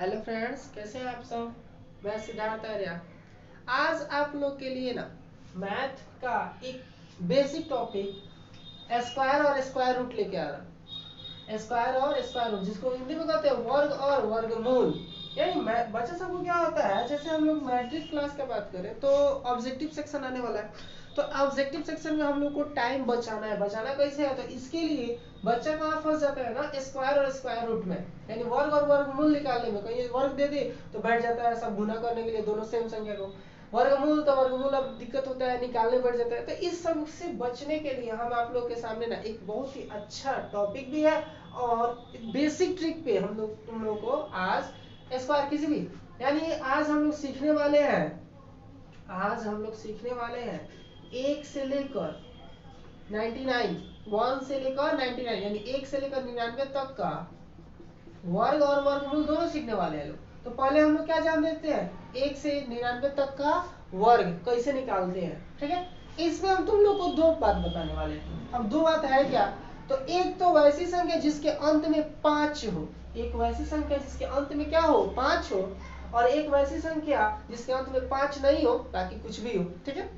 Hello friends, कैसे हैं आप सब। मैं सिद्धार्थ आर्या। आज आप लोग के लिए ना मैथ का एक बेसिक टॉपिक स्क्वायर और स्क्वायर रूट लेके आ रहा हूं। स्क्वायर और स्क्वायर रूट, जिसको हिंदी में कहते हैं वर्ग और वर्गमूल। यानी बच्चा सबको क्या होता है, जैसे हम लोग मैट्रिक क्लास का बात करें तो ऑब्जेक्टिव सेक्शन आने वाला है। तो ऑब्जेक्टिव सेक्शन में हम लोग को टाइम बचाना है। बचाना कैसे है, तो इसके लिए बच्चा कहाँ फंस जाता है ना, स्क्वायर और स्क्वायर रूट में। यानी वर्ग और वर्गमूल निकालने में कहीं वर्ग दे दे तो बैठ जाता है सब गुना करने के लिए दोनों सेम संख्या को। वर्गमूल तो वर्गमूल अब दिक्कत होता है, निकालने बैठ जाता है। तो इस सब से बचने के लिए हम आप लोग के सामने ना एक बहुत ही अच्छा टॉपिक भी है और बेसिक ट्रिक पे हम लोग तुम लोग को आज स्क्वायर किसी भी, यानी आज हम लोग सीखने वाले हैं। आज हम लोग सीखने वाले हैं एक से लेकर 99, 1 से लेकर 99 यानी 1 से लेकर 99 तक का वर्ग और वर्गमूल दोनों सीखने वाले हैं लोग। तो पहले हम लोग क्या जान लेते हैं, 1 से 99 तक का वर्ग कैसे निकालते हैं। ठीक है, इसमें हम तुम लोग को दो बात बताने वाले हैं। अब दो बात है क्या, तो एक तो वैसी संख्या जिसके अंत में 5 हो। एक वैसी संख्या जिसके अंत में क्या हो, 5 हो। और एक वैसी संख्या जिसके अंत में 5 नहीं हो, बाकी कुछ भी हो। ठीक है,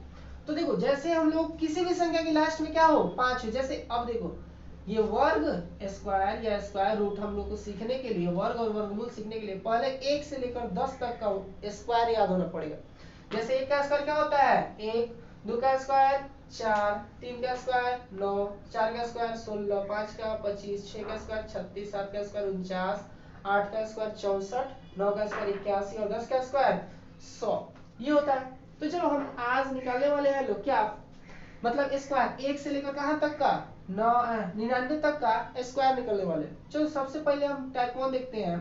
तो देखो जैसे हम लोग किसी भी संख्या के लास्ट में क्या हो, 5 हो। जैसे अब देखो ये वर्ग स्क्वायर या स्क्वायर रूट हम लोग को सीखने के लिए, वर्ग और वर्गमूल सीखने के लिए पहले 1 से लेकर 10 तक का स्क्वायर याद होना पड़ेगा। जैसे 1 का स्क्वायर क्या होता है, 1, 2 का स्क्वायर 4, 3 का स्क्वायर 9, 4 का स्क्वायर 16, 5 का 25, 6 का स्क्वायर 36, 7 का स्क्वायर 49, 8 का स्क्वायर 64, 9 का स्क्वायर 81 और 10 का स्क्वायर 100। ये होता है। तो चलो हम आज निकालने वाले हैं लोग क्या, मतलब स्क्वायर 1 से लेकर कहां तक का, 99 तक का स्क्वायर निकलने वाले। चलो सबसे पहले हम टाइप 1 देखते हैं,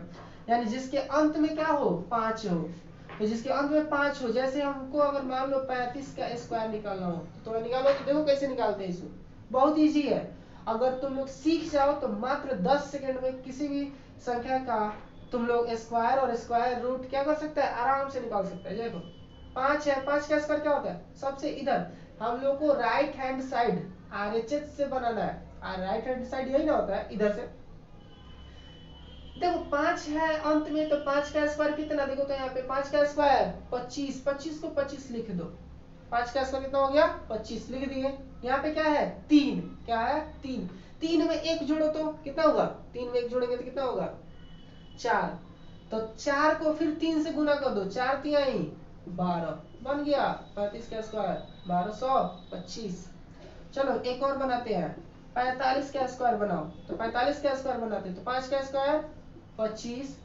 यानी जिसके अंत में क्या हो, 5 हो। तो जिसके अंत में 5 हो, जैसे हमको अगर मान लो 35 का स्क्वायर निकालना हो तो थोड़ा निकालो, तो देखो कैसे निकालते हैं इसको। बहुत इजी है। अगर तुम लोग सीख जाओ तो मात्र 10 सेकंड में किसी भी संख्या का तुम लोग स्क्वायर और स्क्वायर रूट क्या कर सकते हैं, आराम से निकाल सकते हैं। देखो 5 है, 5 का स्क्वायर क्या होता है, सबसे इधर हम लोग को राइट हैंड साइड आरएचएस से बनाना है। और राइट हैंड साइड यही ना होता है, इधर से देखो 5 है अंत में, तो 5 का स्क्वायर कितना, देखो तो यहाँ पे 5 का स्क्वायर 25, 25 को 25 लिख दो। 5 का स्क्वायर कितना हो गया, 25 लिख दिए। यहाँ पे क्या है, 3, क्या है 3। 3 में 1 जोड़ो तो कितना होगा, 3 में 1 जोड़ेंगे तो कितना होगा, 4। तो 4 को फिर 3 से गुना कर दो, 4 तिहाई 12 बन गया 35 का स्क्वायर 1225। चलो एक और बनाते हैं, 45 का स्क्वायर बनाओ। तो 45 का स्क्वायर बनाते हैं तो 5 का स्क्वायर 25,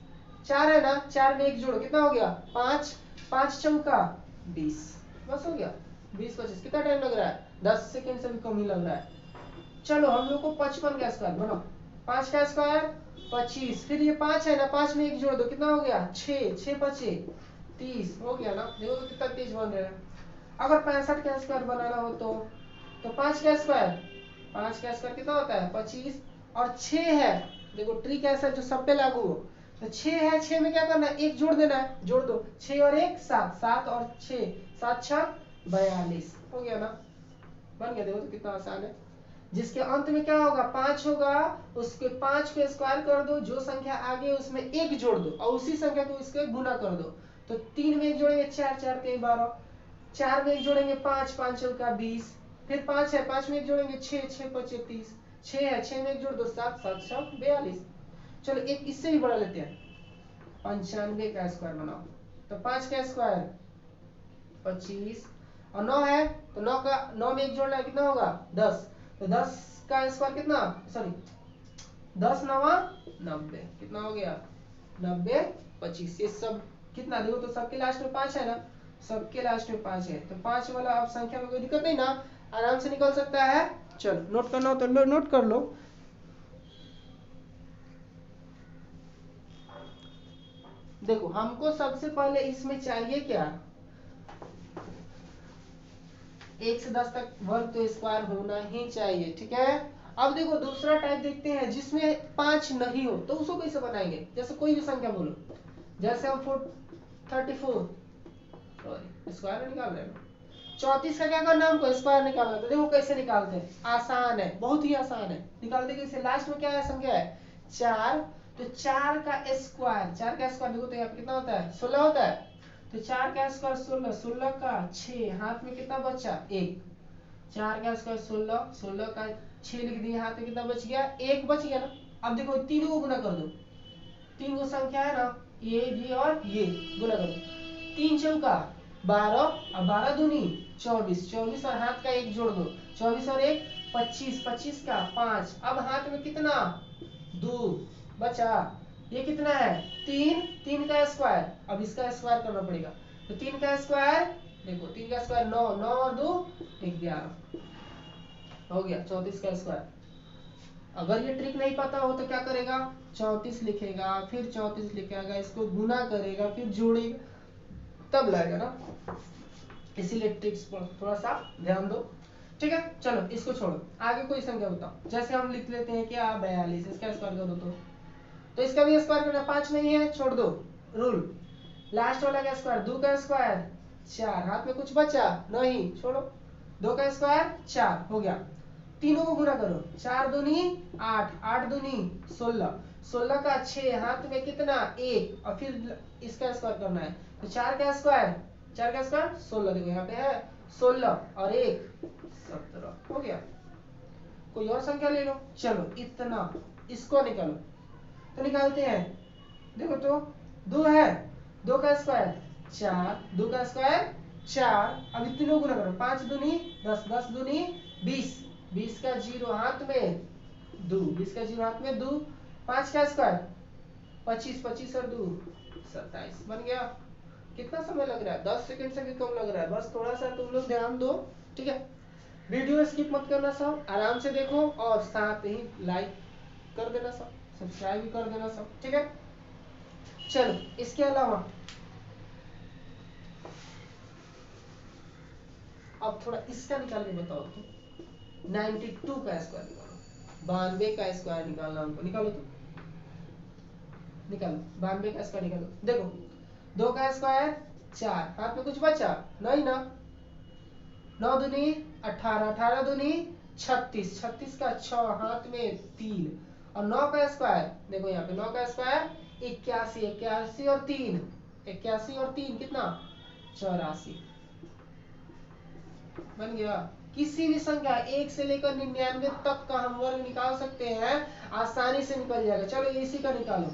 4 है ना, 4 में 1 जोड़ो कितना हो गया 5, 5 चौका 20, बस हो गया 20 25। कितना टाइम लग रहा है, 10 सेकंड से भी कम ही लग रहा है। चलो हम लोग को 55 का स्क्वायर बनाओ। 5 का स्क्वायर 25, फिर ये 5 है ना, 5 में 1 जोड़ दो कितना हो गया 6, 6 बचे 30 हो गया ना, देखो तो कितना तेज बन रहा है। अगर 65 का स्क्वायर बनाना हो तो 5 का स्क्वायर, 5 का स्क्वायर कितना होता है 25, और 6 है, देखो ट्रिक ऐसा जो सब पे लागू हो। तो 6 है, 6 में क्या करना है, 1 जोड़ देना है, जोड़ दो 6 और 1 7, 7 और 6 7 6 42 हो गया ना, बन गया। देखो तो कितना आसान है। जिसके अंत में क्या होगा, 5 होगा, उसके 5 को स्क्वायर कर दो, जो संख्या आगे उसमें 1 जोड़ दो और उसी संख्या को इसके गुना कर दो। तो 3 में 1 जोड़ेंगे 4, 4 3 12, 4 में 1 जोड़ेंगे 5, 5 चौका 20, फिर 5 है, 5 में 1 जोड़ेंगे 6, 6 5 30, 6 है, 6 में 1 जोड़ दो 7, 7 6 42। चलो एक इससे भी बड़ा लेते हैं, 95 का स्क्वायर बनाओ। तो 5 का स्क्वायर 25, और 9 है तो 9 का 9 में 1 जोड़ना है कितना होगा 10। तो 10 का स्क्वायर कितना, सॉरी 10 नवा 90, कितना हो गया 90 25। ये सब कितना, देखो तो सबके लास्ट में 5 है ना, सबके लास्ट में 5 है। तो 5 वाला अब संख्या में कोई दिक्कत नहीं ना, आराम से निकल सकता है। चलो नोट करना हो तो नोट कर लो। देखो हमको सबसे पहले इसमें चाहिए क्या, 1 से 10 तक वर्ग तो स्क्वायर होना ही चाहिए। ठीक है, अब देखो दूसरा टाइप देखते हैं जिसमें 5 नहीं हो, तो उसको कैसे बनाएंगे। जैसे कोई भी संख्या बोलो, जैसे हम 34, सॉरी स्क्वायर निकाल रहे हैं, 34 का क्या करना है हमको, स्क्वायर निकालना है। तो देखो कैसे निकालते हैं, आसान है, बहुत ही आसान है। निकालते कैसे, लास्ट में क्या है संख्या है 4, तो 4 का स्क्वायर, 4 का स्क्वायर देखो तो यहाँ पे कितना होता है 16 होता है। तो 4 का स्क्वायर 16, 16 का 6, हाथ में कितना बचा 1। 4 का स्क्वायर 16, 16 का 6 लिख दिया, हाथ में कितना बच गया 1 बच गया ना। अब देखो तीनों को गुना कर दो, तीन को संख्या है ना ये और ये, गुना करो। 3 चौका 12 और 12 दूनी 24, 24 और हाथ का 1 जोड़ दो, 24 और 1 25, 25 का 5। अब हाथ में कितना 2 बचा, ये कितना है 3, 3 का स्क्वायर, अब इसका स्क्वायर करना पड़ेगा। तो 3 का स्क्वायर देखो, 3 का स्क्वायर 9, 9 और 2 11 हो गया 34 का स्क्वायर। अगर ये ट्रिक नहीं पता हो तो क्या करेगा 34 लिखेगा, फिर 34 लिखेगा, इसको गुना करेगा, फिर जोड़ेगा, तब लाएगा ना। इसीलिए ट्रिक्स पर थोड़ा सा ध्यान दो, ठीक है। चलो इसको छोड़ो, आगे कोई संख्या बताओ। जैसे हम लिख लेते हैं क्या 42, इसका स्क्वायर कर दो तो इसका भी स्क्वायर करना, 5 नहीं है छोड़ दो रूल। लास्ट वाला का स्क्वायर 2 का स्क्वायर 4, हाथ में कुछ बचा नहीं छोड़ो, 2 का स्क्वायर 4 हो गया। तीनों को गुना करो, 4 दूनी 8, 8 दूनी 16, 16 का 6, हाथ में कितना 1 और फिर इसका स्क्वायर करना है। तो 4 का स्क्वायर, 4 का स्क्वायर 16, देखो यहाँ पे है 16 और 1 17 हो गया। कोई और संख्या ले लो, चलो इतना, इसको निकालो। तो निकालते हैं, देखो तो 2 है, 2 का स्क्वायर 4, 2 का स्क्वायर 4, अब इन तीनों गुना करो, 5 दूनी 10, 10 दूनी 20, 20 का 0 हाथ में 2, 20 का 0 हाथ में 2, 5 का स्क्वायर 25, 25 और 2 27 बन गया। कितना समय लग रहा है 10 सेकंड से भी कम लग रहा है, बस थोड़ा सा तुम लोग ध्यान दो, ठीक है। वीडियो स्किप मत करना सब, आराम से देखो और साथ ही लाइक कर देना सब, सब्सक्राइब भी कर देना सब, ठीक है। चलो इसके अलावा अब थोड़ा इसका निकाल के बताओ तो, 92 का स्क्वायर निकालो, 92 का स्क्वायर निकालना हमको, निकालो तो, निकालो 92 का स्क्वायर निकालो। देखो 2 का स्क्वायर 4, हाथ में कुछ बचा नहीं ना, 9 दूनी 18, 18 दूनी 36, 36 का 6, हाथ में 3 और 9 का स्क्वायर देखो यहाँ पे 9 का स्क्वायर 81, 81 और 3, 81 और 3 कितना 84 बन गया। किसी भी संख्या 1 से लेकर 99 तक का हम वर्ग निकाल सकते हैं, आसानी से निकल जाएगा। चलो इसी का निकालो,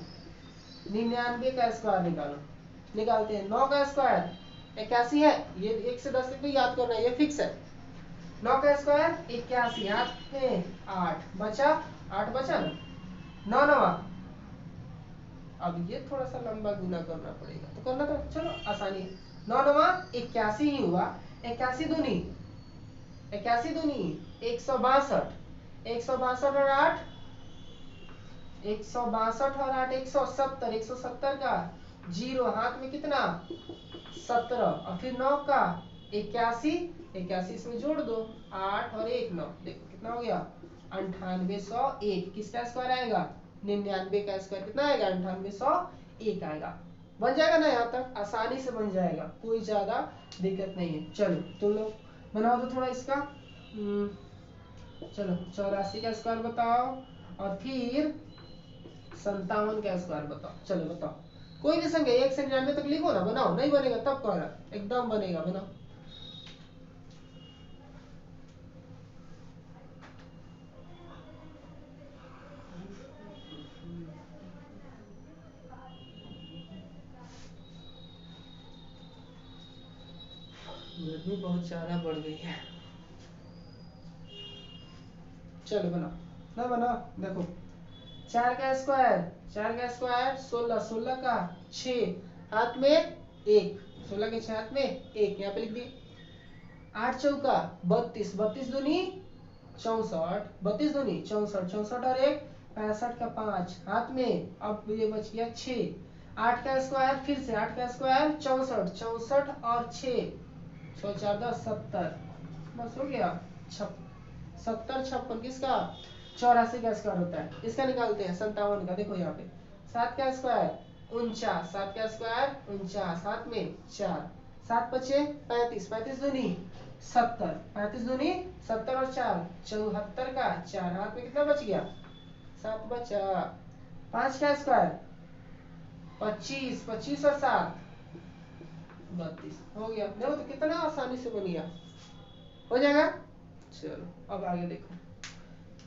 99 का स्क्वायर निकालो, निकालते हैं। 9 का स्क्वायर 81 है, ये 1 से 10 तक भी याद करना है, ये फिक्स है। 9 का स्क्वायर 81, हाथ में 8 बचा, 8 बचा ना, 9 9, अब ये थोड़ा सा लंबा गुना करना पड़ेगा, तो करना तो चलो आसानी है। 9 9 81 ही हुआ, 81 दूनी 81 दूनी 162, 162 और 8 162 और 8 170, 170 का 0 हाथ में कितना 17 और फिर 9 का 81, 81 इसमें जोड़ दो 8 और 1 9, देखो कितना हो गया 9801। किसका स्क्वायर आएगा 99 का स्क्वायर कितना आएगा 9801 आएगा। बन जाएगा ना, यहाँ तक आसानी से बन जाएगा, कोई ज्यादा दिक्कत नहीं है। चलो तुम लोग बनाओ तो थोड़ा इसका, चलो 84 का स्क्वायर बताओ और फिर 57 का स्क्वायर बताओ। चलो बताओ, कोई भी संख्या 1 से 99 तक लिखो ना, बनाओ, नहीं बनेगा तब कहना, एकदम बनेगा, बनाओ। गर्मी बहुत ज्यादा बढ़ गई है, चलो बनाओ ना, बनाओ। देखो 4 का स्क्वायर, 4 का स्क्वायर 16, 16 का 6, हाथ में 1, 16 के 6 हाथ में 1, यहाँ पे लिख दिए। 8 चौका 32, 32 दूनी 64, 32 दूनी 64, 64 और 1 65 का 5, हाथ में अब ये बच गया 6। 8 का स्क्वायर फिर से 8 का स्क्वायर 64, 64 और 6, 6 4 10 70, बस हो गया 70 56 किसका 84 का स्क्वायर होता है। इसका निकालते हैं 57 का, देखो यहाँ पे 7 का स्क्वायर 49, 7 का स्क्वायर 49, हाथ में 4, 7 बचे 35, 35 दूनी 70, 35 दूनी 70 और 4 74 का 4, हाथ में कितना बच गया 7 बचा। 5 का स्क्वायर 25, 25 और 7 32 हो गया। देखो तो कितना आसानी से बन गया, हो जाएगा। चलो अब आगे देखो।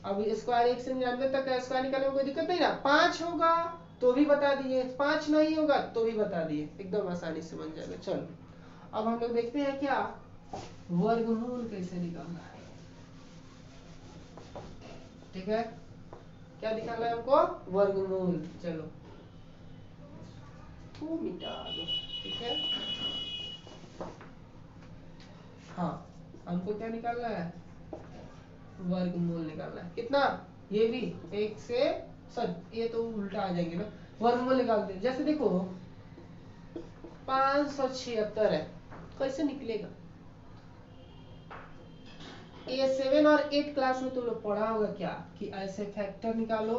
अब स्क्वायर 1 से 99 तक का स्क्वायर निकालने में कोई दिक्कत नहीं ना। 5 होगा तो भी बता दिए, 5 नहीं होगा तो भी बता दिए, एकदम आसानी से बन जाएगा। चलो अब हम लोग देखते हैं क्या वर्गमूल कैसे निकालना है। ठीक है, क्या निकालना है हमको, वर्गमूल। चलो तो मिटा दो। ठीक है, हाँ हमको क्या निकालना है, वर्गमूल निकालना है। कितना, ये भी 1 से, सर ये तो उल्टा आ जाएंगे ना। वर्गमूल निकालते हैं। जैसे देखो 576 है, कैसे निकलेगा। ये 7 और 8 क्लास में तुम लोग पढ़ा होगा क्या कि ऐसे फैक्टर निकालो,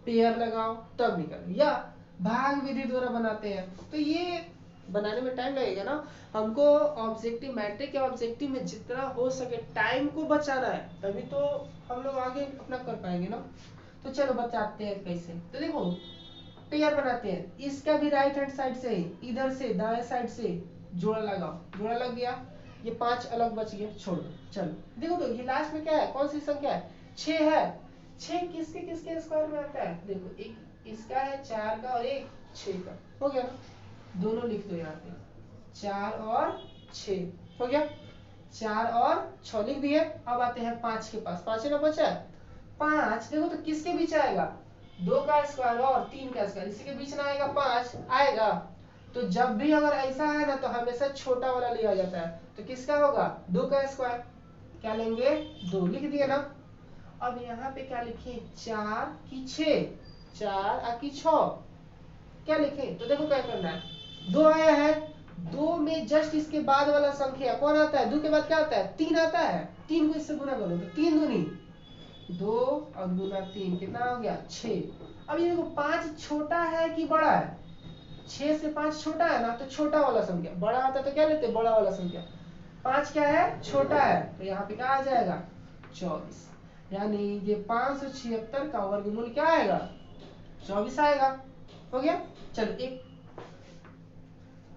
पेयर लगाओ तब निकालो, या भाग विधि द्वारा बनाते हैं। तो ये बनाने में टाइम लगेगा ना। हमको ऑब्जेक्टिव मैट्रिक या ऑब्जेक्टिव में जितना हो सके टाइम को बचाना है, तभी तो हम लोग आगे अपना कर पाएंगे ना। तो चलो बताते हैं कैसे। तो देखो पेयर बनाते हैं, इसका भी राइट हैंड साइड से, इधर से दाएं साइड से जोड़ा लगाओ, जोड़ा लग गया, ये 5 अलग बच गए, छोड़ दो। चलो देखो तो ये लास्ट में क्या है, कौन सी संख्या है, 6 है। 6 किसके किसके स्क्वायर में आता है, देखो एक इसका है 4 का और एक 6 का, हो गया ना। दोनों लिख दो यहाँ पे, 4 और 6 हो गया। 4 और 6 लिख दिए। अब आते हैं 5 के पास, 5 ना बचा है। 5 देखो तो किसके बीच आएगा, 2 का स्क्वायर और 3 का स्क्वायर, इसी के बीच ना आएगा, 5 आएगा। तो जब भी अगर ऐसा है ना तो हमेशा छोटा वाला लिया जाता है। तो किसका होगा, 2 का स्क्वायर, क्या लेंगे 2, लिख दिए ना। अब यहाँ पे क्या लिखे, 4 की 6, 4 आ की 6, क्या लिखे। तो देखो क्या करना है, 2 आया है, 2 में जस्ट इसके बाद वाला संख्या कौन आता है, 2 के बाद क्या आता है, 3 आता है। 3 को इससे गुना करो तो 3 दूनी 2 और गुना 3 कितना हो गया, 6। अब ये देखो 5 छोटा है कि बड़ा है, 6 से 5 छोटा है ना, तो छोटा वाला संख्या, बड़ा आता तो क्या लेते, बड़ा वाला संख्या। 5 क्या है, छोटा है, तो यहाँ पे क्या आ जाएगा 24। यानी ये 576 का वर्गमूल क्या आएगा, 24 आएगा। हो गया। चलो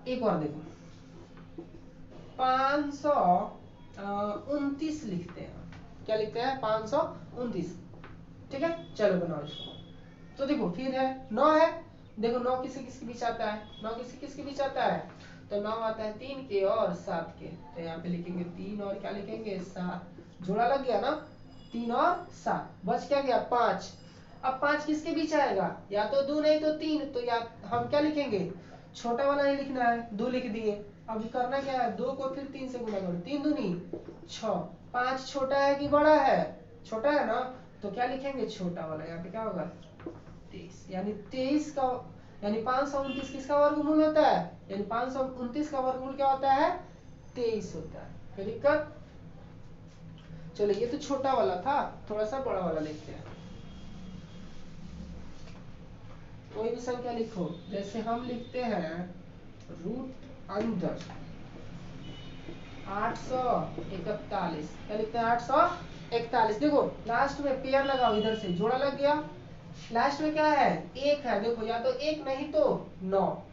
एक और देखो, 529 लिखते हैं। क्या लिखते हैं, 529। ठीक है, चलो बनाओ इसको। तो देखो फिर है 9 है, देखो 9 किसके किसके बीच आता है, 9 किसके किसके बीच आता है, तो 9 आता है 3 के और 7 के। तो यहाँ पे लिखेंगे 3 और क्या लिखेंगे 7, जोड़ा लग गया ना, 3 और 7, बच क्या गया 5। अब 5 किसके बीच आएगा, या तो 2 नहीं तो 3, तो या हम क्या लिखेंगे, छोटा वाला नहीं लिखना है, 2 लिख दिए। अब करना क्या है, 2 को फिर 3 से गुना करो, 3 दूनी 6। 5 छोटा है कि बड़ा है, छोटा है ना, तो क्या लिखेंगे छोटा वाला, यहाँ पे क्या होगा 23। यानी 23 का, यानी 529 किसका वर्गमूल होता है, यानी 529 का वर्गमूल क्या होता है, 23 होता है। कोई दिक्कत। चलो ये तो छोटा वाला था, थोड़ा सा बड़ा वाला लिखते हैं। कोई भी संख्या लिखो, जैसे हम लिखते हैं रूट अंडर 841, क्या लिखते हैं 841। देखो लास्ट में पेयर लगाओ, इधर से जोड़ा लग गया, लास्ट में क्या है, 1 है। देखो या तो 1 नहीं तो 9,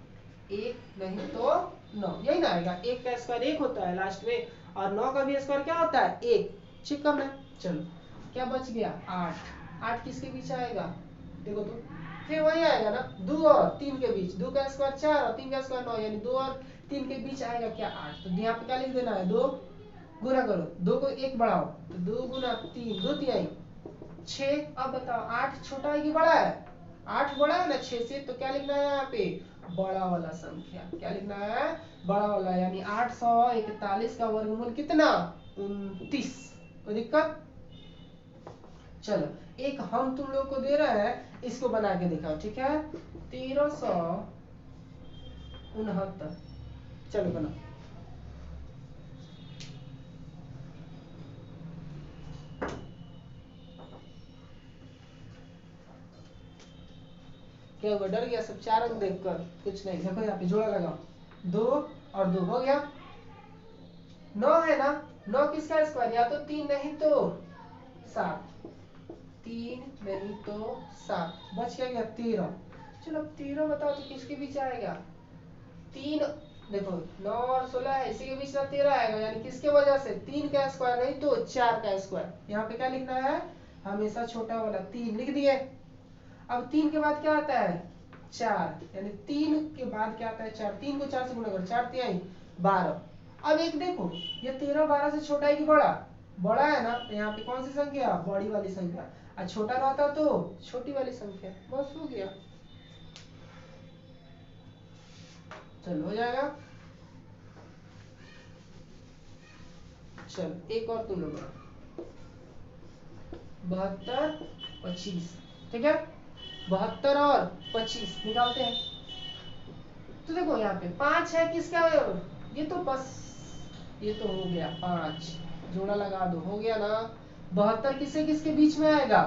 1 नहीं तो 9, यही ना आएगा। 1 का स्क्वायर 1 होता है लास्ट में, और 9 का भी स्क्वायर क्या होता है 1, चेक करना है। चलो क्या बच गया 8, 8 किसके बीच आएगा, देखो तो फिर वही आएगा ना, 2 और 3 के बीच, 2 का स्क्वायर 4 और 3 का स्क्वायर 9, यानी 2 और 3 के बीच आएगा क्या 8। तो यहाँ पे क्या लिख देना है, 2 गुना करो, 2 को 1 बढ़ाओ, तो 2 गुना 3, 2 तिहाई 6। अब बताओ 8 छोटा है कि बड़ा है, 8 बड़ा है ना 6 से, तो क्या लिखना है यहाँ पे, बड़ा वाला संख्या। क्या लिखना है, बड़ा वाला, यानी 841 का वर्गमूल कितना, 29। कोई दिक्कत। चलो एक हम तुम लोग को दे रहे हैं, इसको बना के दिखाओ, ठीक है। 1369, चलो बनाओ। क्या हुआ, डर गया सब 4 अंक देखकर, कुछ नहीं। देखो यहाँ पे जोड़ा लगाओ, 2 और 2 हो गया। 9 है ना, 9 किसका स्क्वायर, या तो 3 नहीं तो 7, 3 नहीं तो 7, बच क्या गया 13। चलो अब 13 बताओ तो किसके बीच आएगा? 3, देखो 9 और 16 है, इसी के बीच में 13 आएगा, यानी किसके वजह से? 3 का स्क्वायर नहीं तो 4 का स्क्वायर। यहाँ पे क्या लिखना है? हमेशा छोटा वाला 3 लिख दिए। अब 3 के बाद क्या आता है? 4, यानी 3 के बाद क्या आता है? 4। 3 को 4 से गुणा करो, 4 तिहाई 12। अब एक देखो, ये 13 12 से छोटा है कि बड़ा? बड़ा है ना, तो यहाँ पे कौन सी संख्या? बड़ी वाली संख्या। और छोटा रहता तो छोटी वाली संख्या। बस हो गया। चलो हो जाएगा। चल एक और तुम लोग 72 25, ठीक है। 72 और 25 निकालते हैं। तो देखो यहाँ पे 5 है, किसका है? ये तो बस, ये तो हो गया 5, जोड़ा लगा दो, हो गया ना। 72 किससे किसके बीच में आएगा?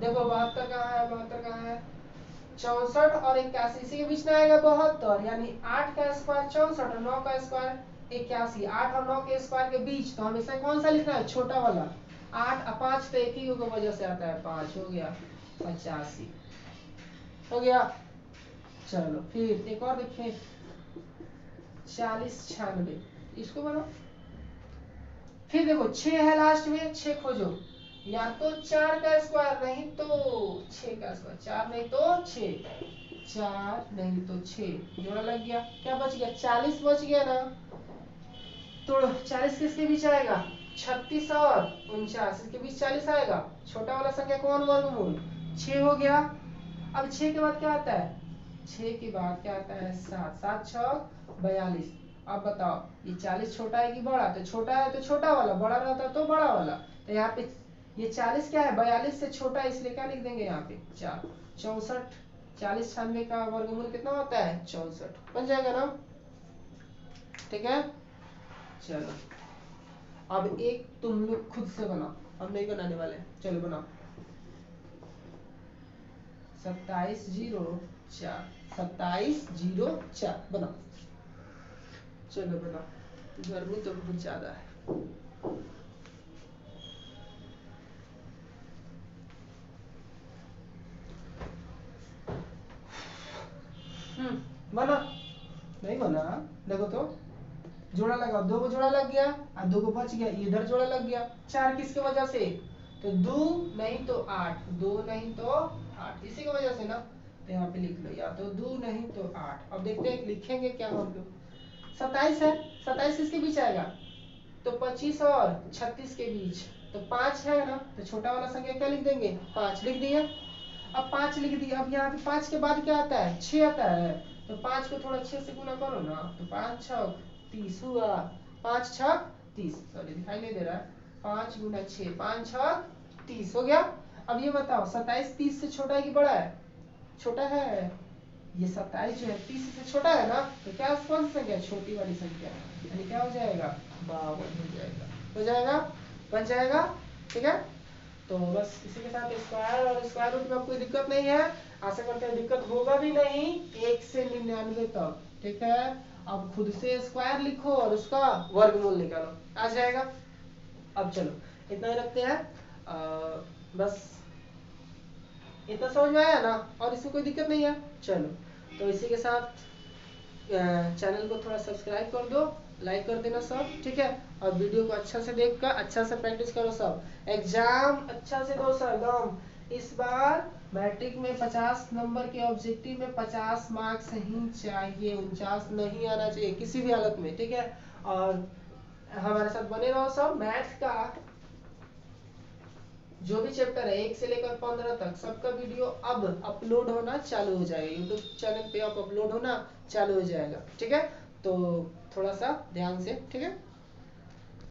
देखो 72 कहाँ है? 72 कहाँ है? 64 और 81, इसी के बीच में आएगा 72, यानी 8 का स्क्वायर 64 और 9 का स्क्वायर 81। 8 और 9 के स्क्वायर के बीच तो हमेशा कौन सा लिखना है? छोटा वाला। 8 और 5 तो एक ही की वजह से आता है 5, हो गया 85, हो गया। चलो फिर एक और देखें, 40 96, इसको बनाओ। फिर देखो 6 है लास्ट में, 6 खोजो, या तो 4 का स्क्वायर नहीं तो 6 का स्क्वायर। 4 नहीं तो 6, 4 नहीं तो 6, जोड़ा लग गया। क्या बच गया? 40 बच गया ना। तो 40 किसके बीच आएगा? 36 और 49 इसके बीच 40 आएगा। छोटा वाला संख्या कौन? वर्गमूल 6 हो गया। अब 6 के बाद क्या आता है? 6 के बाद क्या आता है? 7, 7 6 42। अब बताओ ये 40 छोटा है कि बड़ा? तो छोटा है तो छोटा वाला, बड़ा रहता तो बड़ा वाला। तो यहाँ पे ये 40 क्या है? 42 से छोटा है, इसलिए क्या लिख देंगे यहाँ पे? 4। 64, 40 96 का वर्गमूल कितना होता है? 64, बन जाएगा ना, ठीक है। चलो अब एक तुम लोग खुद से बनाओ, हम नहीं बनाने वाले। चलो बनाओ। 2704, 2704 बनाओ। चलो बनाओ, गर्मी तो बहुत ज्यादा है। बना नहीं बना? देखो तो, जोड़ा लगाओ। 2 को जोड़ा लग गया और 2 को बच गया, इधर जोड़ा लग गया। 4 किसके वजह से? तो 2 नहीं तो 8, 2 नहीं तो 8, इसी की वजह से ना। तो यहाँ पे लिख लो, या तो 2 नहीं तो 8। अब देखते हैं लिखेंगे क्या हम लोग। 27 है, 27 किसके बीच आएगा? तो 25 और 36 के बीच। तो 5 है ना, तो छोटा वाला संख्या क्या लिख देंगे? 5 लिख दिए। अब 5 लिख दिया। अब यहाँ पे 5 के बाद क्या आता है? 6 आता है। तो 5 को थोड़ा 6 से गुना करो ना, तो 5 6 30 हुआ। 5 6 30, सॉरी दिखाई नहीं दे रहा है। 5 गुना 6, 5 6 30 हो गया। अब ये बताओ 27 30 से छोटा है कि बड़ा है? छोटा है। ये 27 जो है 30 से छोटा है ना, तो क्या कौन सी संख्या? छोटी वाली संख्या, यानी क्या हो जाएगा? 52 हो जाएगा। हो जाएगा, बन जाएगा, ठीक है। तो बस इसी के साथ स्क्वायर और स्क्वायर रूट में कोई दिक्कत नहीं है। आशा करते हैं दिक्कत होगा भी नहीं 1 से 99 तक, ठीक है। अब खुद से स्क्वायर लिखो और उसका वर्गमूल निकालो, आ जाएगा। अब चलो इतना ही रखते हैं। बस इतना समझ में आया ना, और इसमें कोई दिक्कत नहीं है। चलो तो इसी के साथ चैनल को थोड़ा सब्सक्राइब कर दो, लाइक कर देना सब, ठीक है। और वीडियो को अच्छा से देखकर अच्छा से प्रैक्टिस करो सब। एग्जाम अच्छा से दो सर एकदम। इस बार मैट्रिक में 50 नंबर के ऑब्जेक्टिव में 50 मार्क्स ही चाहिए, 49 नहीं आना चाहिए किसी भी हालत में, ठीक है। और हमारे साथ बने रहो सब। मैथ का जो भी चैप्टर है 1 से लेकर 15 तक सबका वीडियो अब अपलोड होना चालू हो जाएगा, यूट्यूब चैनल पे अब अपलोड होना चालू हो जाएगा, ठीक है। तो थोड़ा सा ध्यान से, ठीक है।